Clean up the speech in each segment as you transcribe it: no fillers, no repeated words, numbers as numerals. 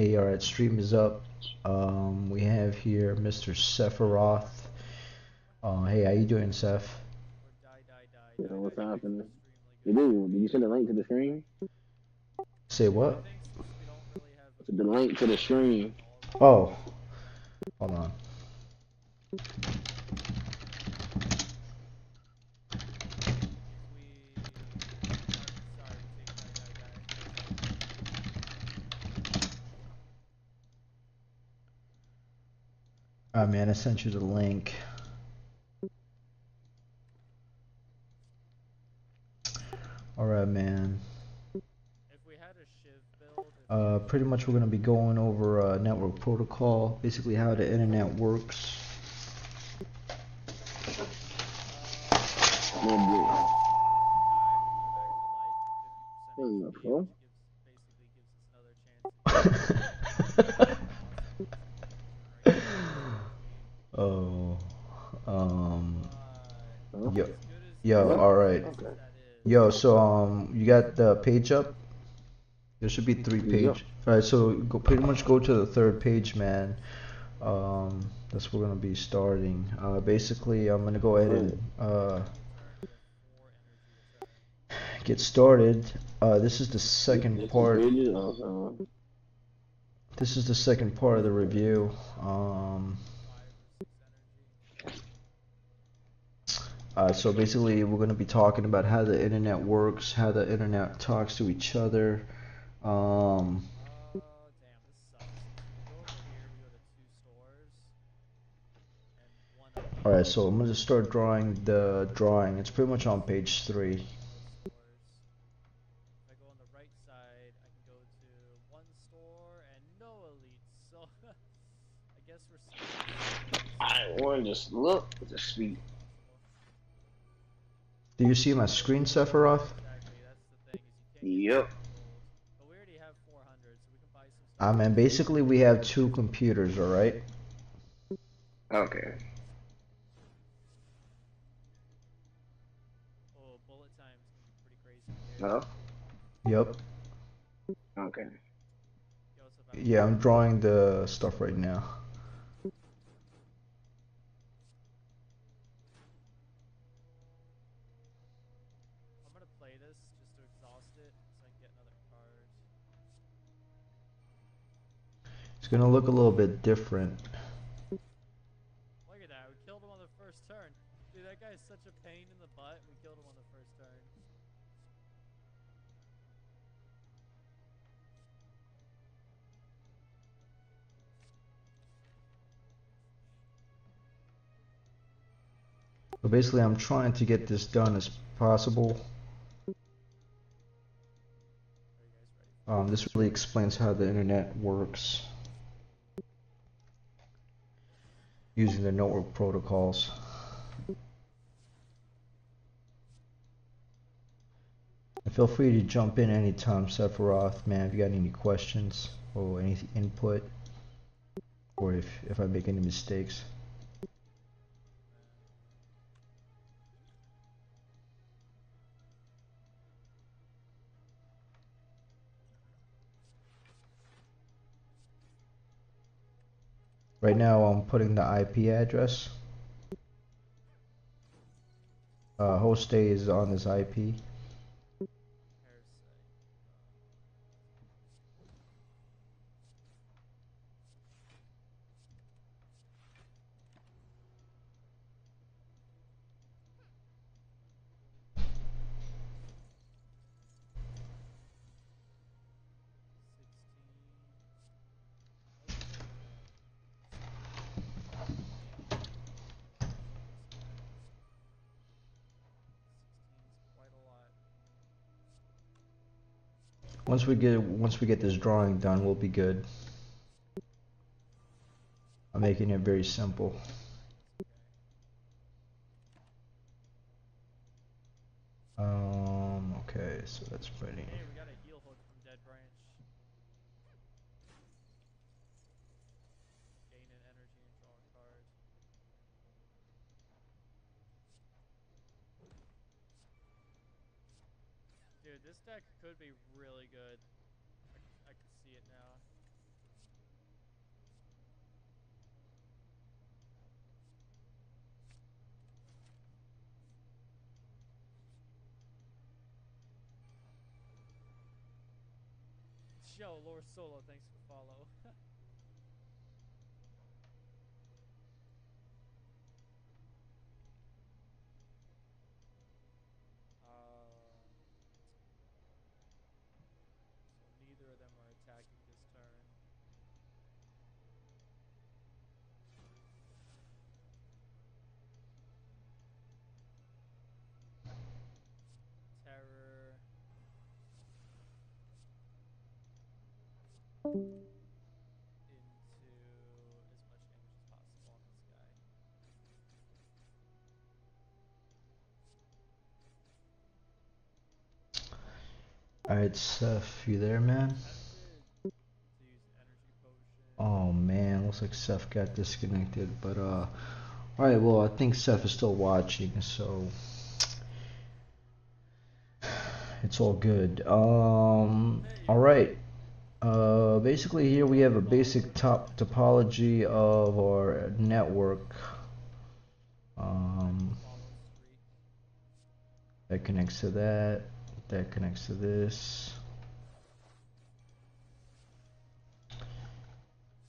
Hey, alright, stream is up. We have here Mr. Sephiroth. Hey, how you doing, Seph? You know what's happening? You do. Did you send a link to the stream? Say what? The link to the stream. Oh, hold on. Alright, man, I sent you the link. Alright, man. Pretty much we're going to be going over network protocol, basically how the internet works. Oh, yo, yo, What? alright. Okay. Yo, so, you got the page up? There should be three Yep. page. Alright, so pretty much go to the third page, man. That's where we're gonna be starting. Basically, I'm gonna go ahead and get started. This is the second Just two part. pages. This is the second part of the review. So basically, we're gonna be talking about how the internet works, how the internet talks to each other. Um, Alright, so I'm gonna start drawing the drawing. It's pretty much on page 3. I want to just look at the speed. Do you see my screen, Sephiroth? Yep. Man, basically we have two computers, alright? Okay. No. Yep. Okay. Yeah, I'm drawing the stuff right now. It's gonna look a little bit different. But basically I'm trying to get this done as possible. This really explains how the internet works using the network protocols. And feel free to jump in anytime, Sephiroth, man, if you got any questions or any input, or if I make any mistakes. Right now I'm putting the IP address. Host A is on this IP. Once we get this drawing done, we'll be good. I'm making it very simple. Okay, so that's ready. Yo, Lord Solo, thanks for follow. So neither of them are attacking this turn. Terror. Into as much damage as possible on this guy. Alright, Seph, you there, man? Tempted to use an energy potion. Oh man, looks like Seph got disconnected, but alright, well I think Seph is still watching, so it's all good. Alright. Basically here we have a basic topology of our network. That connects to that, that connects to this.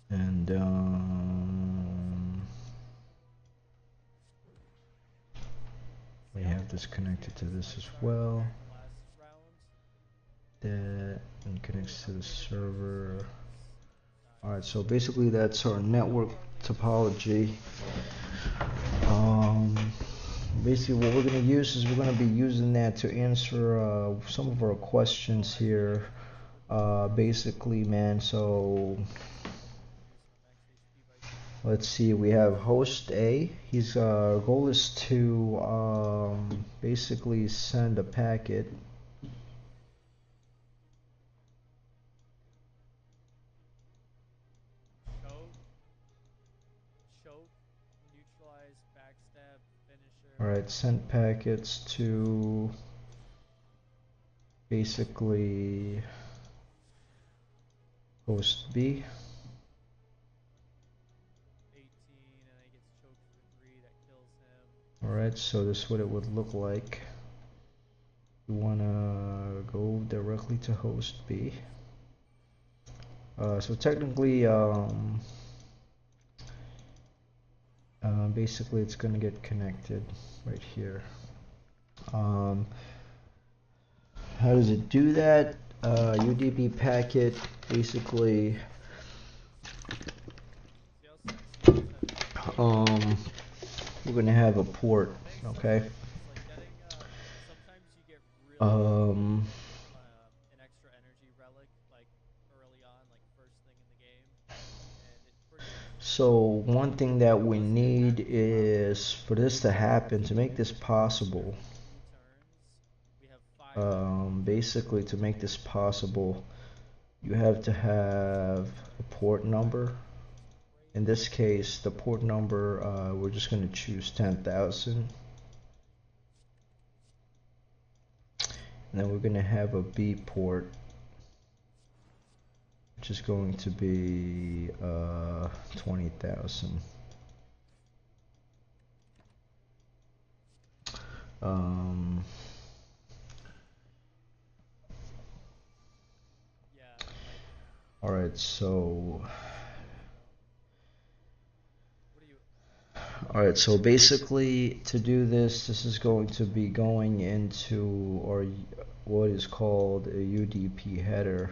And we have this connected to this as well. That and connects to the server. Alright, so basically that's our network topology. Basically what we're going to use is we're going to be using that to answer some of our questions here. Basically, man, so let's see, we have host A. His goal is to basically send a packet. Choke, neutralize, backstab, finisher. Alright, send packets to basically host B. 18, and then he gets choked for 3, that kills him. Alright, so this is what it would look like. You wanna go directly to host B. So technically, basically it's gonna get connected right here. How does it do that? UDP packet basically we're gonna have a port, okay? Sometimes you get really an extra energy relic like early on, like first thing in the game, and it pretty much so one thing that we need is for this to happen, to make this possible. Basically to make this possible, you have to have a port number. In this case, the port number, we're just going to choose 10,000. And then we're going to have a B port, which is going to be 20,000. Alright, so alright, so basically to do this, this is going to be going into or what is called a UDP header.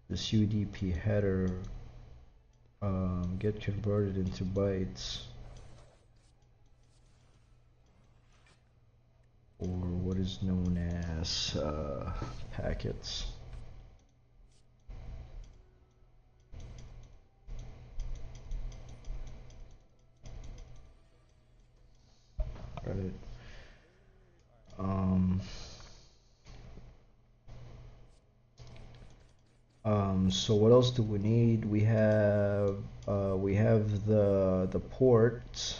This UDP header get converted into bytes, or what is known as packets. Right. So what else do we need? We have the port.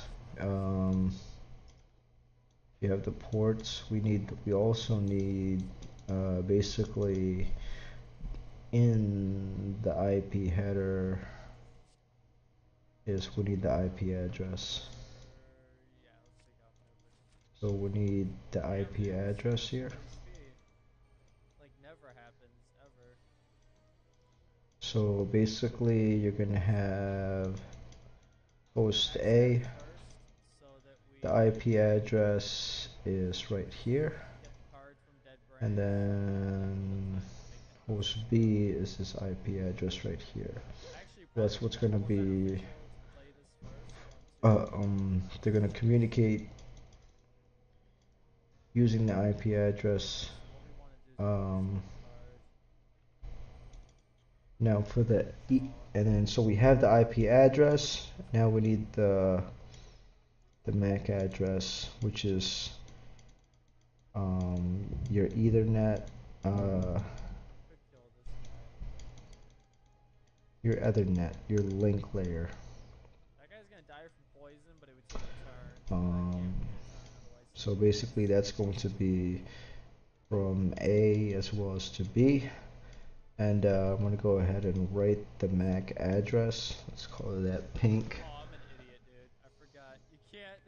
You have the ports. We also need basically in the IP header is we need the IP address. So we need the IP address here. So basically you're gonna have host A, the IP address is right here, and then host B is this IP address right here. That's what's gonna be, they're gonna communicate using the IP address. Now for the and then so we have the IP address. Now we need the MAC address, which is your Ethernet, your Ethernet, your link layer. That guy's gonna die from poison, but it would take a turn. So basically that's going to be from A as well as to B. And I'm going to go ahead and write the MAC address. Let's call it that pink. Oh, I'm an idiot, dude. I forgot. You can't.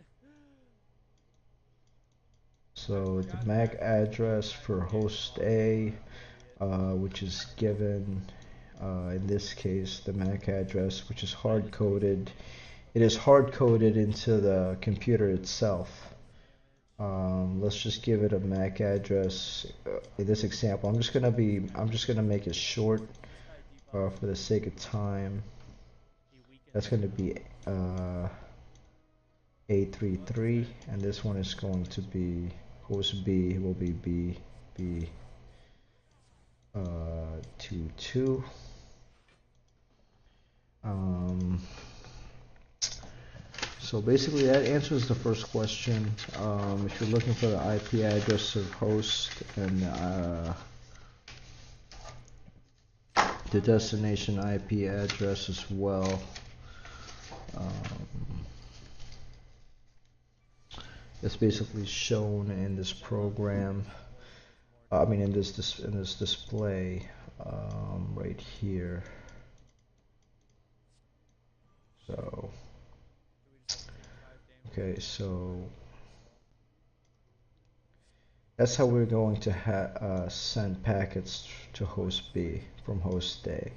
So the MAC address for host A, which is given, in this case, the MAC address, which is hard-coded. It is hard-coded into the computer itself. Let's just give it a MAC address. In this example, I'm just gonna make it short for the sake of time. That's gonna be A33, and this one is going to be host B will be B22. So basically that answers the first question. If you're looking for the IP address of host and the destination IP address as well, it's basically shown in this program. I mean in this display right here. So okay, so that's how we're going to send packets to host B from host A.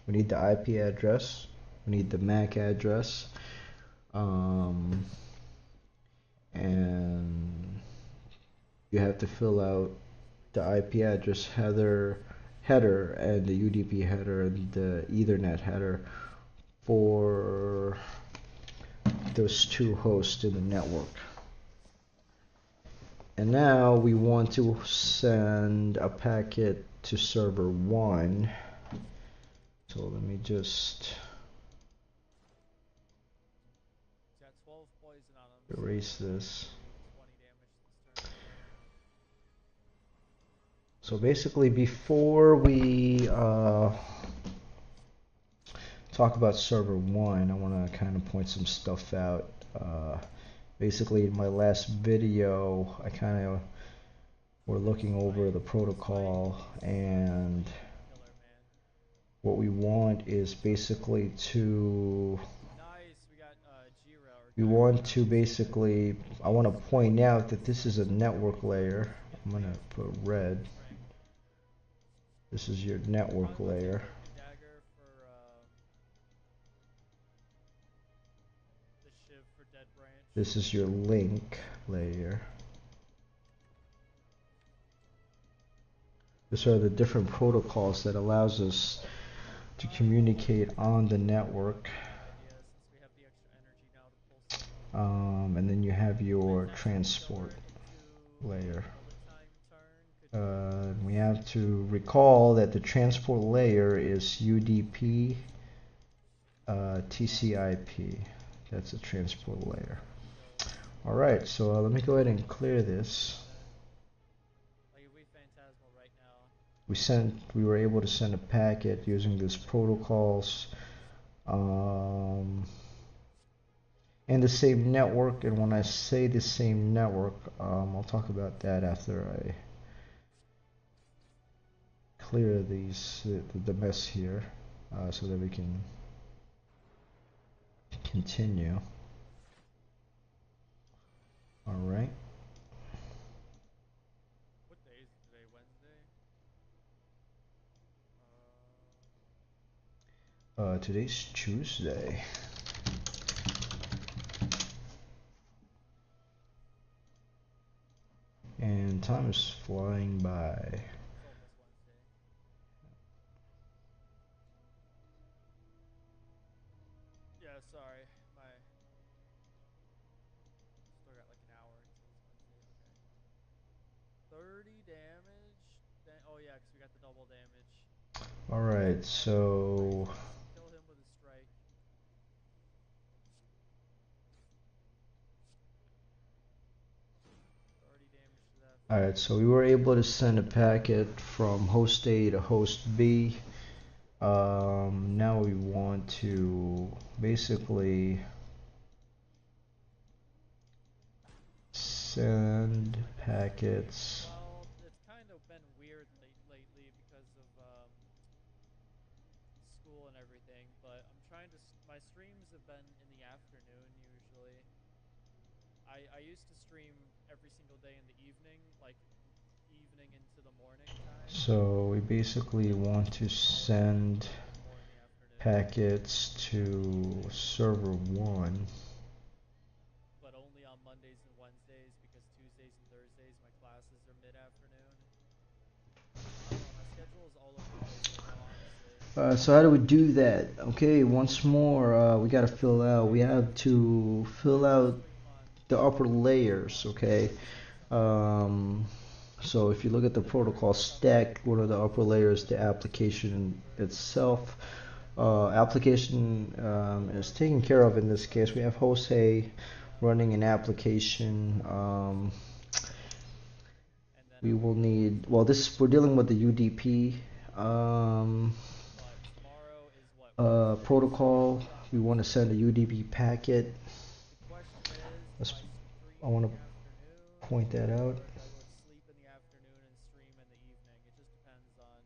We need the IP address, we need the MAC address, and you have to fill out the IP address header and the UDP header and the Ethernet header for those two hosts in the network. And now we want to send a packet to server 1. So let me just erase this. So basically before we talk about server 1, I want to kind of point some stuff out. Basically in my last video I kind of were looking over the protocol, and what we want is basically to I want to point out that this is a network layer. I'm going to put red. This is your network layer. This is your link layer. These are the different protocols that allows us to communicate on the network. And then you have your transport layer. We have to recall that the transport layer is UDP TCP. That's a transport layer. Alright, so let me go ahead and clear this. We were able to send a packet using these protocols and the same network. And when I say the same network, I'll talk about that after I clear the mess here, so that we can continue. All right. What day is today? Wednesday? Today's Tuesday. And time is flying by. It's almost Wednesday. Yeah, sorry. My still got like an hour until it's Wednesday. Okay. 30 damage. Oh yeah, because we got the double damage. Alright, so Kill him with a strike. 30 damage to that. alright, so we were able to send a packet from host A to host B. Now we want to basically send packets. Well, it's kind of been weird lately because of school and everything, but I'm trying to. My streams have been in the afternoon usually. I used to stream every single day in the evening, like evening into the morning time. So we basically want to send packets to server 1. But only on Mondays and Wednesdays because Tuesdays and Thursdays my classes are mid-afternoon. I don't know, my schedule is all over the place right now, honestly. So how do we do that? Okay, once more, we gotta fill out. We have to fill out the upper layers, okay? Um, so if you look at the protocol stack, one of the upper layers, the application itself. Application is taken care of in this case. We have host A running an application. We will need, well, this we're dealing with the UDP protocol. We want to send a UDP packet. The question is, I want to point that out. I go to sleep in the afternoon and stream in the evening. It just depends on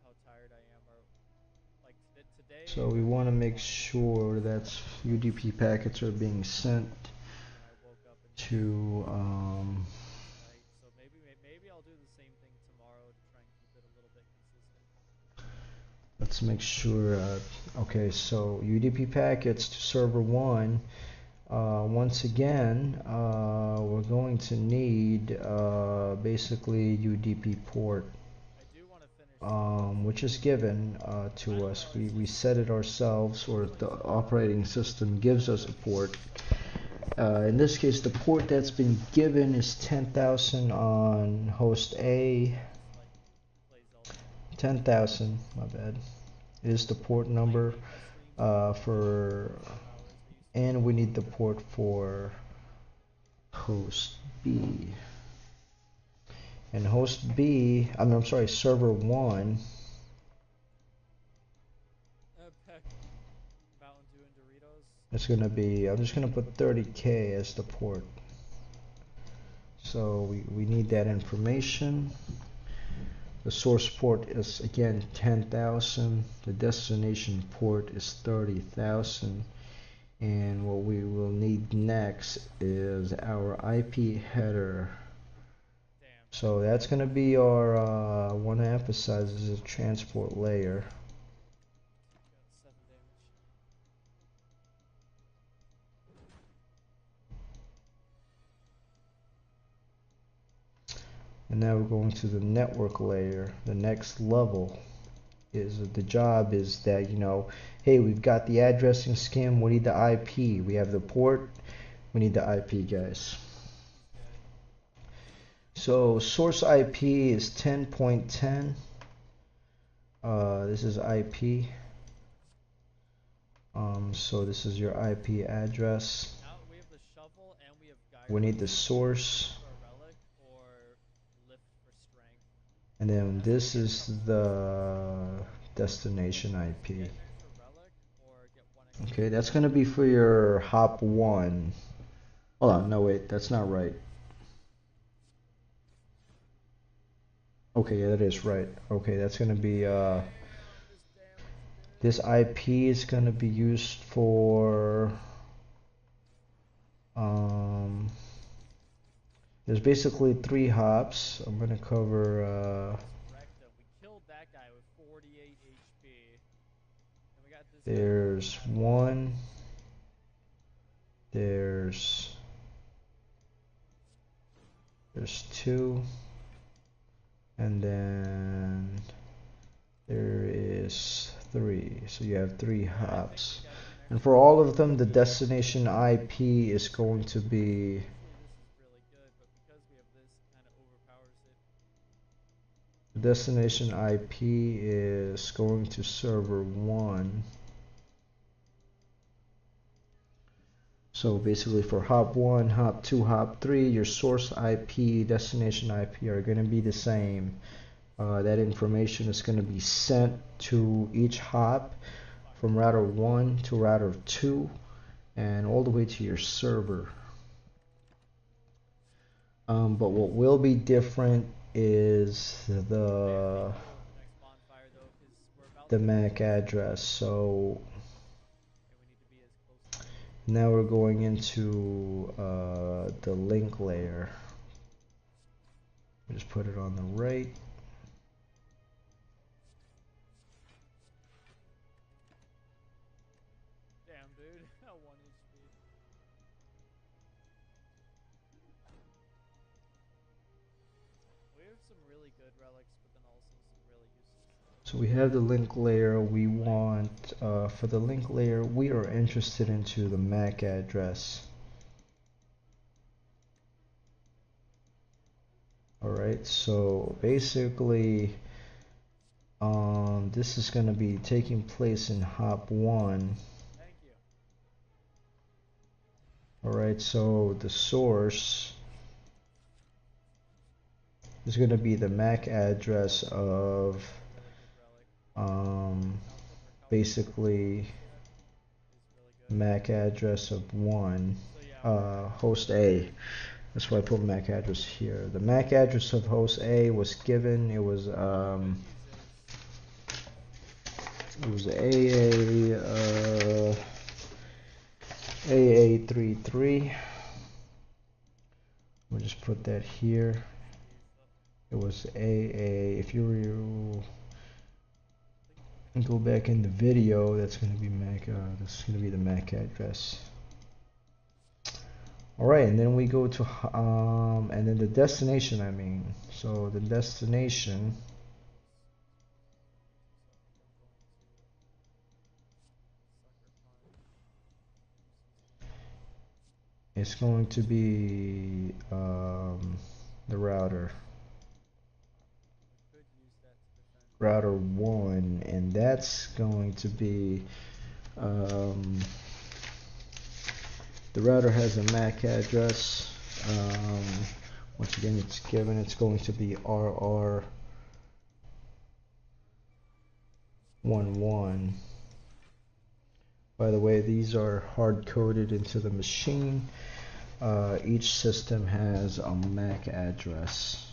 how tired I am, or like today. So we want to make sure that UDP packets are being sent to So maybe I'll do the same thing tomorrow to try and keep it a little bit consistent. Let's make sure. Okay, so UDP packets to server 1. Once again, we're going to need basically UDP port, which is given to us. We set it ourselves, or the operating system gives us a port. In this case, the port that's been given is 10,000 on host A. 10,000, my bad, is the port number and we need the port for host B. And host B, I'm sorry, server 1. It's gonna be, I'm just gonna put 30K as the port. So we need that information. The source port is again 10,000. The destination port is 30,000. And what we will need next is our IP header. So that's going to be our, want to emphasize, is a transport layer. And now we're going to the network layer. The next level is the job is that, you know, hey, we've got the addressing scheme, we need the IP. We have the port, we need the IP, guys. So source IP is 10.10. This is IP. So this is your IP address. We need the source. And then this is the destination IP. Okay, that's going to be for your hop 1. Hold on, no wait, that's not right. Okay, yeah, that is right. Okay, that's going to be this IP is going to be used for there's basically 3 hops. I'm going to cover We killed that guy with 48 HP. there's 1, there's 2, and then there is 3. So you have 3 hops. And for all of them, the destination IP is going to be the destination IP is going to server 1. So basically for hop 1, hop 2, hop 3, your source IP, destination IP are going to be the same. That information is going to be sent to each hop from router 1 to router 2 and all the way to your server. But what will be different is the MAC address. So now we're going into the link layer. Just put it on the right. Damn, dude. 1 HP. We have some really good relics, but then also some really useless stuff. So we have the link layer. We want, for the link layer, we are interested into the MAC address. Alright, so basically, this is going to be taking place in hop 1. Thank you. Alright, so the source is going to be the MAC address of basically MAC address of 1, host A. That's why I put MAC address here. The MAC address of host A was given. It was AA33. We'll just put that here. It was AA. If you go back in the video, that's going to be MAC. That's going to be the MAC address. All right, and then we go to and then the destination. I mean, so the destination is going to be the router 1, and that's going to be the router has a MAC address. Once again, it's given. It's going to be RR11. By the way, these are hard-coded into the machine. Each system has a MAC address.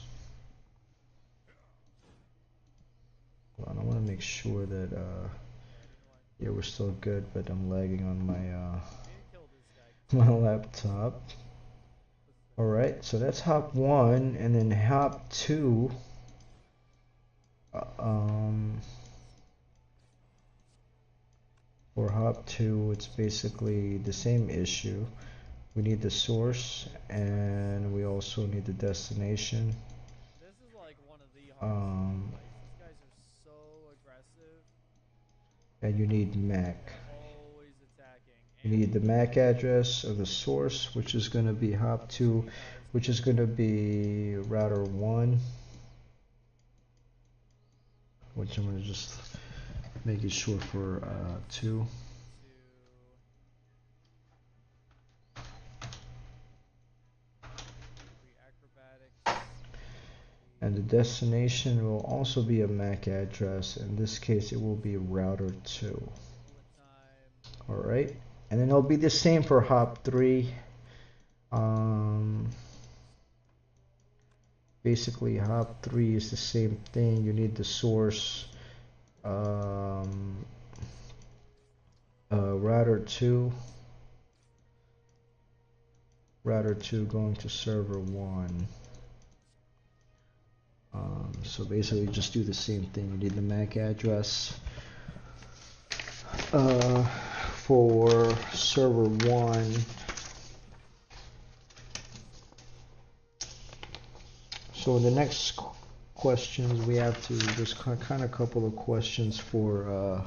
Hold on, I want to make sure that yeah, we're still good, but I'm lagging on my my laptop. Alright, so that's hop 1, and then hop 2 for hop 2 it's basically the same issue. We need the source and we also need the destination. This is like one of the hardest fights. These guys are so aggressive. And you need MAC. Always attacking. You need the MAC address of the source, which is going to be hop 2, which is going to be router 1, which I'm going to just make it short for 2. And the destination will also be a MAC address. In this case, it will be router 2. Alright, and then it'll be the same for hop 3. Basically, hop 3 is the same thing. You need the source. Router 2 going to server 1. So basically just do the same thing. You need the MAC address for server 1. So the next questions we have to, there's kind of a couple of questions for,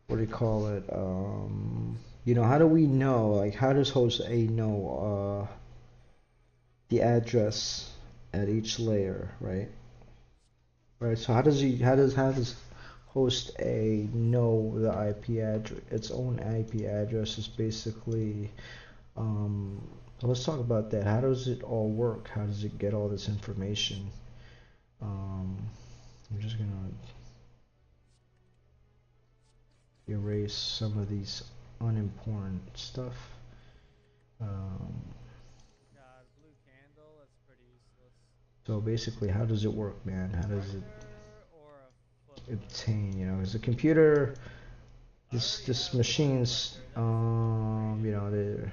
what do you call it? You know, how do we know, like, how does host A know the address at each layer, right? Right, so how does host A know the IP address? Its own IP address is basically, so let's talk about that. How does it all work? How does it get all this information? I'm just gonna erase some of these unimportant stuff. God, blue candle, that's pretty useless. So basically, how does it work, man? How does it Or a obtain? You know, as a computer, this machine's, you know,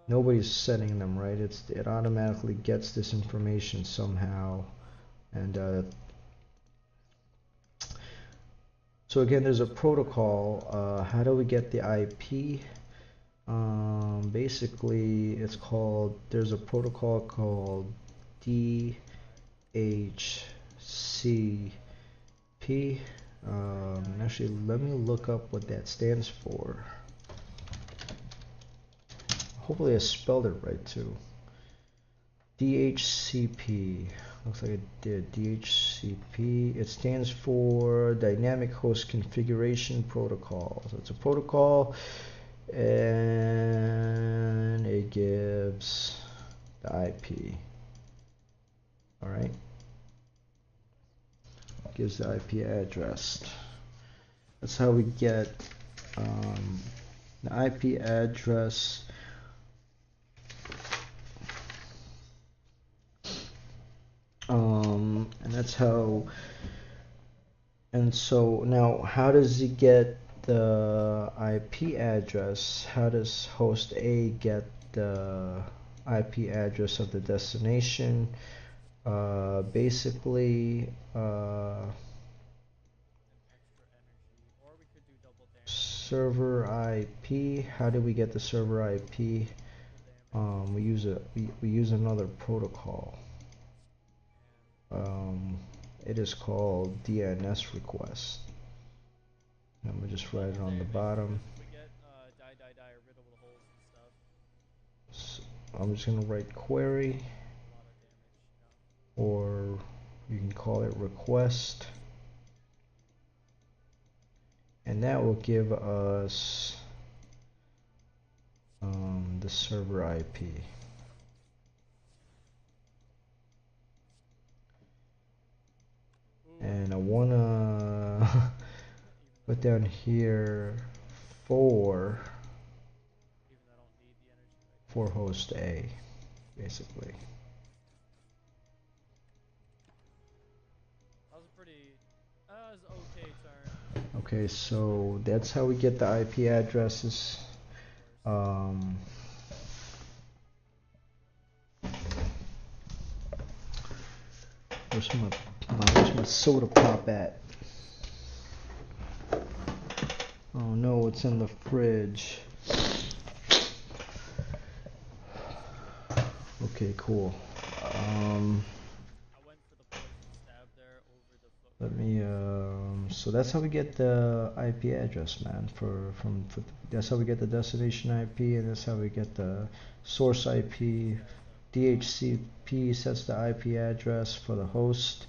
nobody's setting them, right? It automatically gets this information somehow, and so again, there's a protocol. How do we get the IP? Basically, there's a protocol called DHCP. Actually, let me look up what that stands for. Hopefully I spelled it right too. DHCP. Looks like it did. DHCP. It stands for Dynamic Host Configuration Protocol. So it's a protocol, and it gives the IP. All right. Gives the IP address. That's how we get the IP address. And that's how. And so now, how does it get the IP address? How does host A get the IP address of the destination? Basically, server IP. How do we get the server IP? We use another protocol. It is called DNS request. I'm gonna just write it on the bottom. So I'm just gonna write query, or you can call it request, and that will give us the server IP. And I wanna put down here for host A, basically. That was a pretty, that was okay turn. Okay, so that's how we get the IP addresses. Where's my soda pop at? Oh no, it's in the fridge. Okay, cool. Let me, so that's how we get the IP address, man, that's how we get the destination IP, and that's how we get the source IP. DHCP sets the IP address for the host.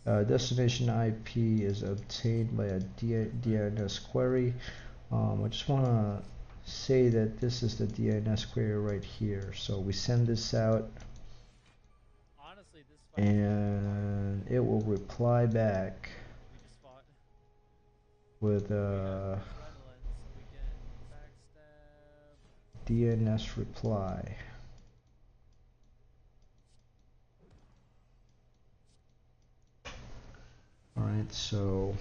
Destination IP is obtained by a DNS query. I just want to say that this is the DNS query right here. So we send this out, and it will reply back with DNS reply. Alright, so,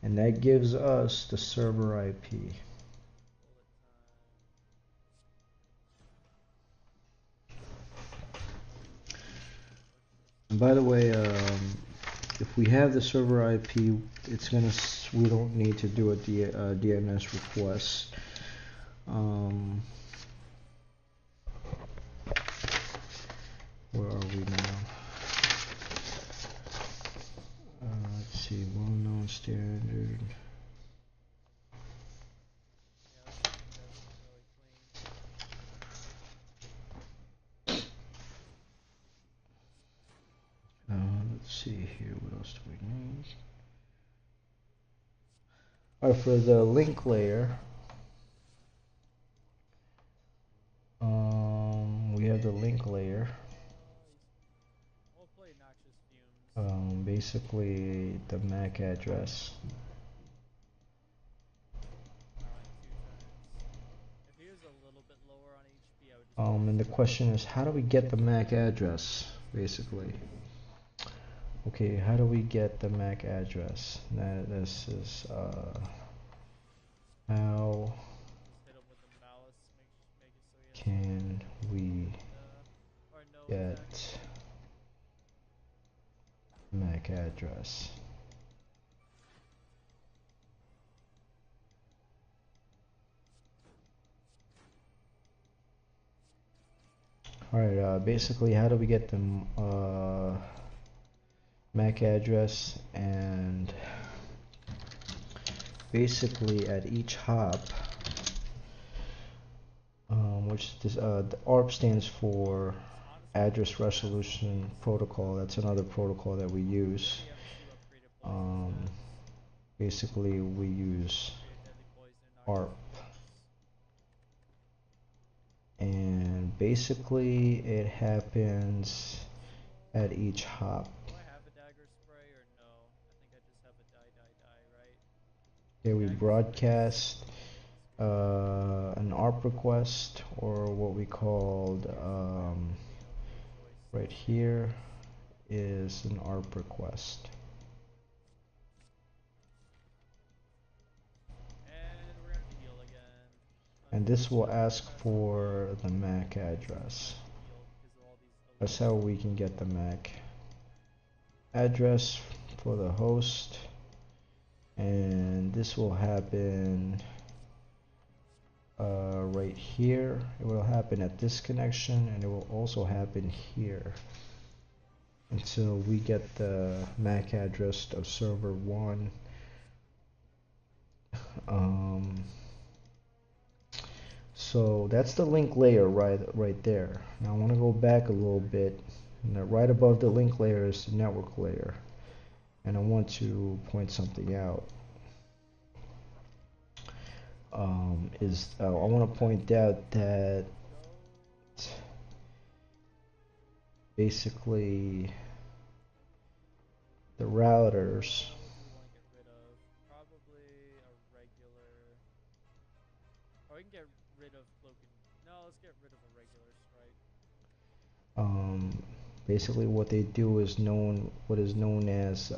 and that gives us the server IP. And by the way, if we have the server IP, it's gonna, we don't need to do a DNS request. Where are we now? Let's see, well-known standard. Yeah, this thing does seem really clean. Let's see here, what else do we need? Alright, for the link layer, we have the link layer. We'll play noxious fumes. Basically the MAC address. Like 2 times. If he was a little bit lower on HP, I would just. And the question is, how do we get the MAC address, basically? Okay, how do we get the MAC address? This is, how Just hit him with the malice, make it so he has can we or no get attack. MAC address? Alright, basically how do we get the MAC address, and basically at each hop, which this, the ARP stands for address resolution protocol. That's another protocol that we use. Basically we use ARP, and basically it happens at each hop. Do I have a dagger spray or no? I think I just have a die, right? Okay, we broadcast an ARP request, or what we called right here is an ARP request. And we're gonna have to heal again. And this will ask for the MAC address. That's how we can get the MAC address for the host. And this will happen right here. It will happen at this connection, and it will also happen here until we get the MAC address of server 1. So that's the link layer right there. Now I want to go back a little bit. And right above the link layer is the network layer, and I want to point something out. I want to point out that basically the routers, Probably a regular. Or we can get rid of cloaking. No, let's get rid of a regular strike. basically what they do is what is known as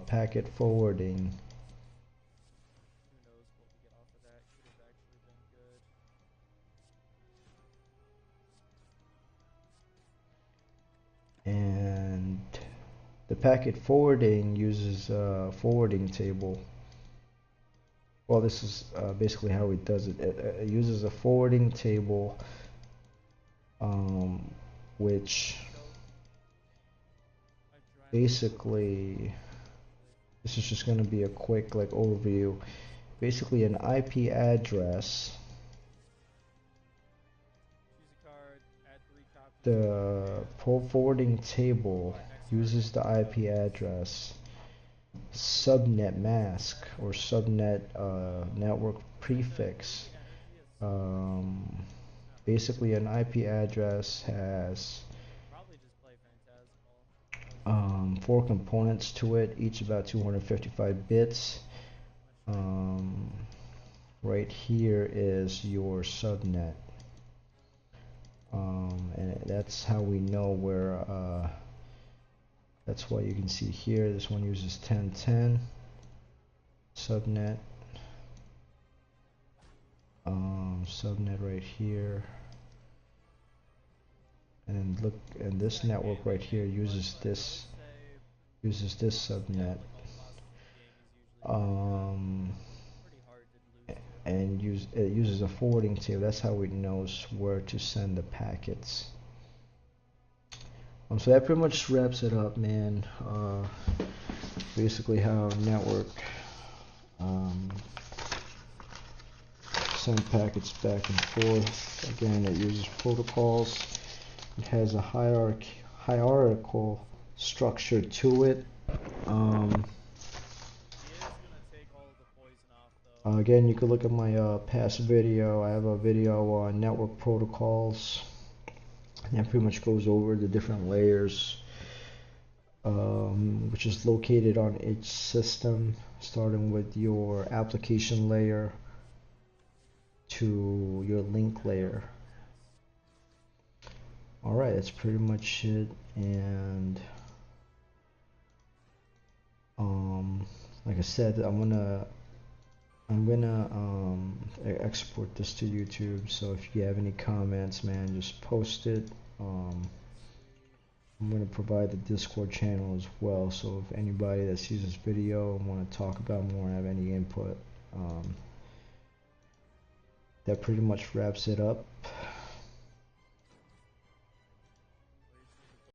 packet forwarding. Who knows what we get off of that? Could have actually been good. And the packet forwarding uses a forwarding table. Well, this is basically how it does it. It uses a forwarding table, which basically, this is just going to be a quick overview. Basically, an IP address, the forwarding table uses the IP address subnet mask or subnet network prefix. Basically an IP address has 4 components to it, each about 255 bits. Right here is your subnet, and that's how we know where that's why you can see here this one uses 1010 subnet, subnet right here, and then look, and this network right here uses this uses this Yeah, subnet. with all classes in the game, he's usually pretty hard to lose to. And it uses a forwarding table. That's how it knows where to send the packets. So that pretty much wraps it up, man. Basically how network send packets back and forth. Again, it uses protocols. It has a hierarchical structure to it. He is gonna take all of the poison off, though. Again, you can look at my past video. I have a video on network protocols. And that pretty much goes over the different layers, which is located on each system, starting with your application layer to your link layer. Alright, that's pretty much it. And like I said, I'm gonna export this to YouTube. So if you have any comments, man, just post it. I'm going to provide the Discord channel as well, so if anybody that sees this video and want to talk about more and have any input, that pretty much wraps it up.